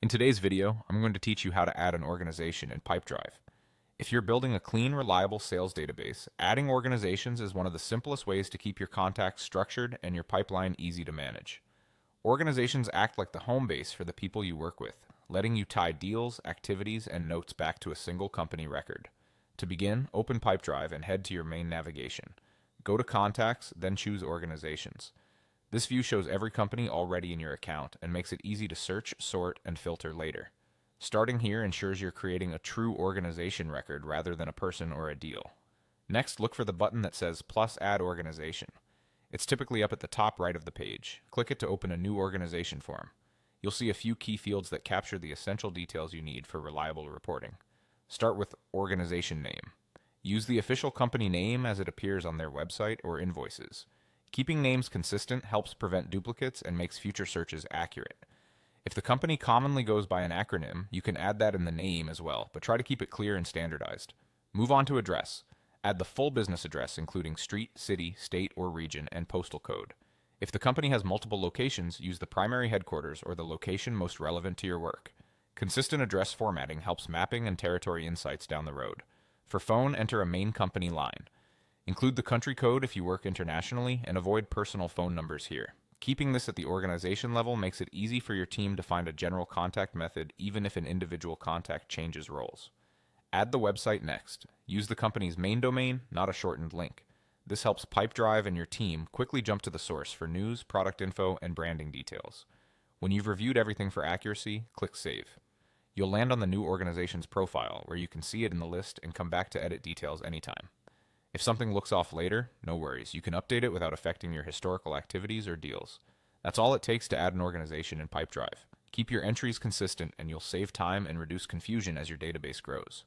In today's video, I'm going to teach you how to add an organization in Pipedrive. If you're building a clean, reliable sales database, adding organizations is one of the simplest ways to keep your contacts structured and your pipeline easy to manage. Organizations act like the home base for the people you work with, letting you tie deals, activities, and notes back to a single company record. To begin, open Pipedrive and head to your main navigation. Go to Contacts, then choose Organizations. This view shows every company already in your account and makes it easy to search, sort, and filter later. Starting here ensures you're creating a true organization record rather than a person or a deal. Next, look for the button that says Plus Add Organization. It's typically up at the top right of the page. Click it to open a new organization form. You'll see a few key fields that capture the essential details you need for reliable reporting. Start with Organization Name. Use the official company name as it appears on their website or invoices. Keeping names consistent helps prevent duplicates and makes future searches accurate. If the company commonly goes by an acronym, you can add that in the name as well, but try to keep it clear and standardized. Move on to address. Add the full business address, including street, city, state, or region, and postal code. If the company has multiple locations, use the primary headquarters or the location most relevant to your work. Consistent address formatting helps mapping and territory insights down the road. For phone, enter a main company line. Include the country code if you work internationally, and avoid personal phone numbers here. Keeping this at the organization level makes it easy for your team to find a general contact method even if an individual contact changes roles. Add the website next. Use the company's main domain, not a shortened link. This helps Pipedrive and your team quickly jump to the source for news, product info, and branding details. When you've reviewed everything for accuracy, click Save. You'll land on the new organization's profile, where you can see it in the list and come back to edit details anytime. If something looks off later, no worries. You can update it without affecting your historical activities or deals. That's all it takes to add an organization in Pipedrive. Keep your entries consistent and you'll save time and reduce confusion as your database grows.